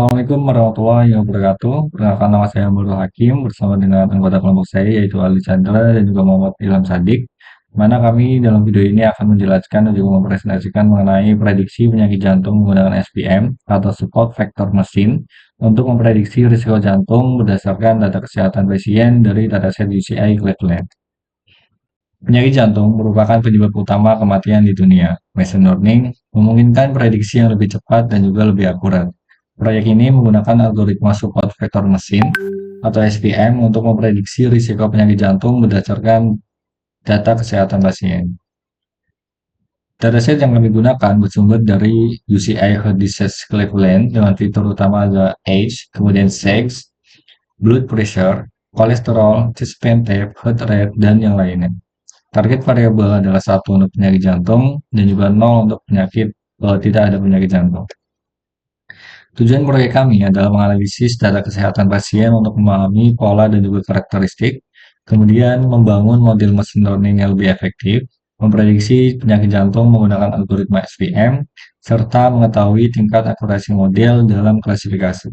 Assalamualaikum warahmatullahi wabarakatuh. Perkenalkan nama saya Nurul Hakim bersama dengan anggota kelompok saya yaitu Ali Chandra dan juga Muhammad Ilham Sadik. Mana kami dalam video ini akan menjelaskan dan juga mempresentasikan mengenai prediksi penyakit jantung menggunakan SPM atau support vector machine untuk memprediksi risiko jantung berdasarkan data kesehatan pasien dari dataset UCI Cleveland. Penyakit jantung merupakan penyebab utama kematian di dunia. Machine learning memungkinkan prediksi yang lebih cepat dan juga lebih akurat. Proyek ini menggunakan algoritma support vector machine atau SVM untuk memprediksi risiko penyakit jantung berdasarkan data kesehatan pasien. Dataset yang kami gunakan bersumber dari UCI Heart Disease Cleveland dengan fitur utama ada age, kemudian sex, blood pressure, kolesterol, chest pain tape, heart rate, dan yang lainnya. Target variabel adalah satu untuk penyakit jantung dan juga nol untuk penyakit tidak ada penyakit jantung. Tujuan proyek kami adalah menganalisis data kesehatan pasien untuk memahami pola dan juga karakteristik, kemudian membangun model machine learning yang lebih efektif, memprediksi penyakit jantung menggunakan algoritma SVM, serta mengetahui tingkat akurasi model dalam klasifikasi.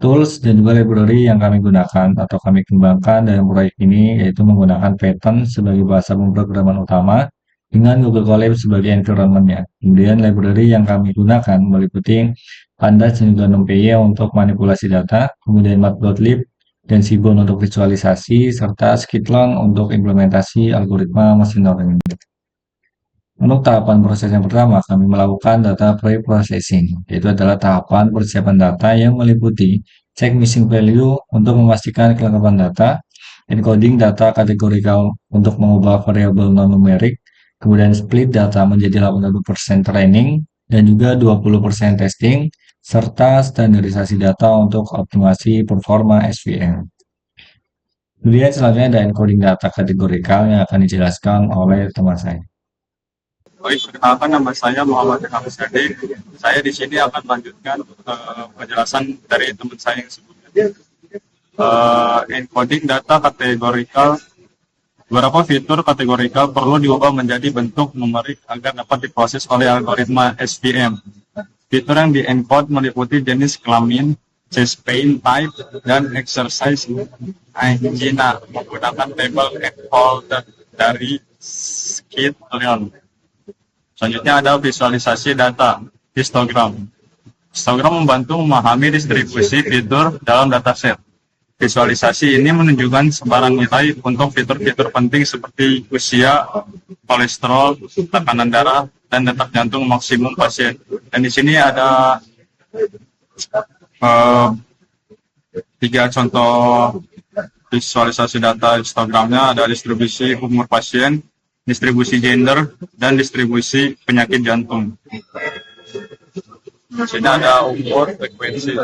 Tools dan juga library yang kami gunakan atau kami kembangkan dalam proyek ini yaitu menggunakan Python sebagai bahasa pemrograman utama dengan Google Colab sebagai environment-nya. Kemudian library yang kami gunakan meliputi Pandas dan juga NumPy untuk manipulasi data, kemudian Matplotlib dan Seaborn untuk visualisasi, serta Skitlearn untuk implementasi algoritma machine learning. Untuk tahapan proses yang pertama, kami melakukan data pre-processing, yaitu adalah tahapan persiapan data yang meliputi check missing value untuk memastikan kelengkapan data, encoding data kategorikal untuk mengubah variabel non-numerik, kemudian split data menjadi 80% training, dan juga 20% testing, serta standarisasi data untuk optimasi performa SVM. Kemudian selanjutnya ada encoding data kategorikal yang akan dijelaskan oleh teman saya. Baik, perkenalkan nama saya Muhammad Ilham Sadik. Saya di sini akan melanjutkan penjelasan dari teman saya yang sebelumnya. Encoding data kategorikal. Beberapa fitur kategorikal perlu diubah menjadi bentuk numerik agar dapat diproses oleh algoritma SVM. Fitur yang di-encode meliputi jenis kelamin, chest pain type, dan exercise angina menggunakan table encoder dari Skitlearn. Selanjutnya ada visualisasi data, histogram. Histogram membantu memahami distribusi fitur dalam dataset. Visualisasi ini menunjukkan sebarang nilai untuk fitur-fitur penting seperti usia, kolesterol, tekanan darah, dan detak jantung maksimum pasien. Dan di sini ada 3 contoh visualisasi data histogramnya, ada distribusi umur pasien, distribusi gender, dan distribusi penyakit jantung. Di sini ada umur, frekuensi.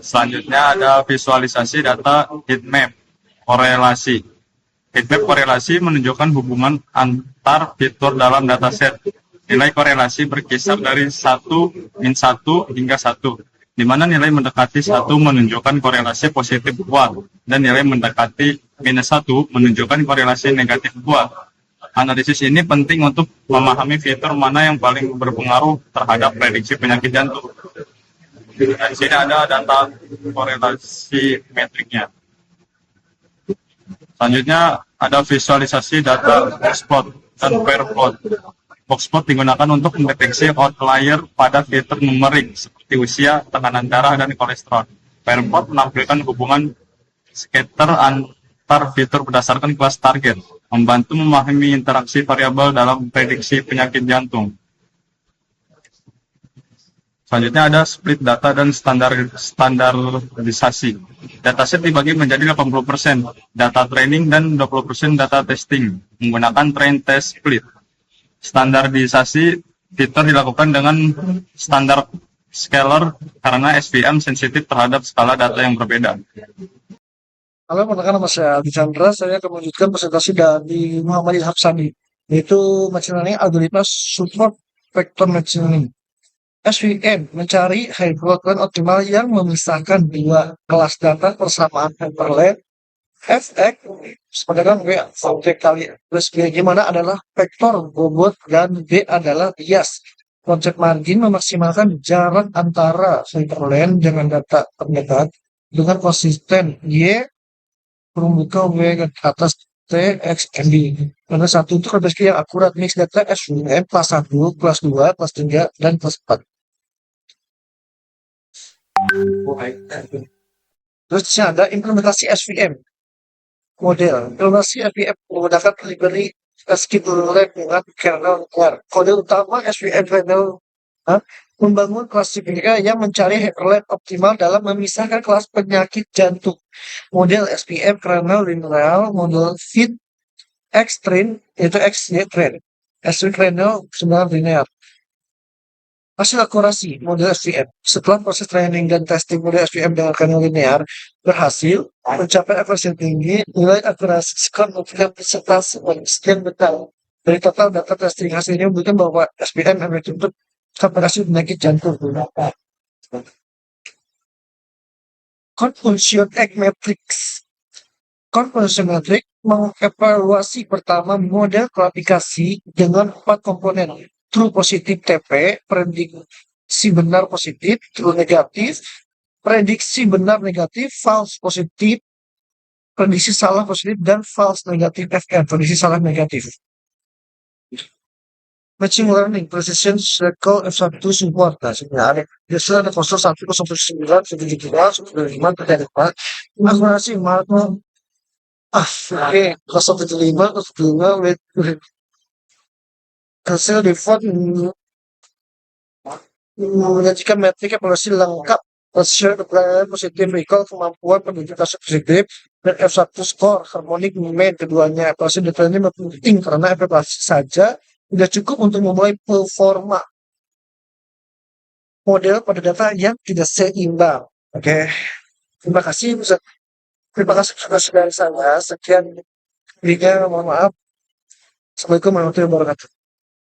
Selanjutnya ada visualisasi data heatmap, korelasi. Heatmap korelasi menunjukkan hubungan antar fitur dalam dataset. Nilai korelasi berkisar dari 1-1 hingga 1, di mana nilai mendekati 1 menunjukkan korelasi positif kuat, dan nilai mendekati -1 menunjukkan korelasi negatif kuat. Analisis ini penting untuk memahami fitur mana yang paling berpengaruh terhadap prediksi penyakit jantung. Di sini ada data korelasi metriknya. Selanjutnya ada visualisasi data boxplot dan pairplot. Boxplot digunakan untuk mendeteksi outlier pada fitur numerik seperti usia, tekanan darah, dan kolesterol. Pairplot menampilkan hubungan scatter antar fitur berdasarkan kelas target, membantu memahami interaksi variabel dalam prediksi penyakit jantung. Selanjutnya ada split data dan standarisasi. Dataset dibagi menjadi 80% data training dan 20% data testing menggunakan train test split. Standarisasi fitur dilakukan dengan standar scalar karena SVM sensitif terhadap skala data yang berbeda. Halo, perkenalkan nama saya Aldi Chandra. Saya akan melanjutkan presentasi dari Muhammad Ilham Sadik, yaitu machine learning algoritma support vector machine learning. SVM mencari hyperload optimal yang memisahkan dua kelas data persamaan hyperlength. Fx sepadan W objek kali plus B, gimana adalah vektor bobot dan B adalah bias. Konsep margin memaksimalkan jarak antara hyperlink dengan data terdekat dengan konsisten Y permukaan W ke atas T X MB. Karena satu itu karakteristik yang akurat mix data SVM kelas 1, kelas 2, kelas 3, dan kelas 4. Terus di sini ada implementasi SVM model. Implementasi SVM menggunakan library schedule dengan kernel linear. Kode utama SVM kernel membangun klasifikasi yang mencari hyperlink optimal dalam memisahkan kelas penyakit jantung. Model SVM kernel linear, model fit X-train yaitu X-Y train. SVM kernel sebenarnya linear. Hasil akurasi model SVM. Setelah proses training dan testing model SVM dengan kernel linear berhasil mencapai akurasi yang tinggi, nilai akurasi skor memberikan persentase sekian besar. Dari total data testing hasilnya membuktikan bahwa SVM efektif untuk operasi penyakit jantung. Confusion Egg Matrix. Confusion Matrix mengevaluasi pertama model klasifikasi dengan 4 komponen. True positif TP, prediksi benar positif, true negatif, prediksi benar negatif, false positif, prediksi salah positif, dan false negatif FN, prediksi salah negatif. Machine Learning Precision Circle F1 support. Nah, sebenarnya biasanya ada 01, 09, 172, 125, 34. Akurasi makro. Oke. 075, 075, hasil default menyajikan metrik evaluasi lengkap rasio keberadaan positif recall kemampuan penduduk kasus positif dan F1 score harmonik mean keduanya. Evaluasi data ini penting karena evaluasi saja tidak cukup untuk memulai performa model pada data yang tidak seimbang. Oke, terima kasih saudara saya. Sekian, mohon maaf. Assalamualaikum warahmatullahi wabarakatuh.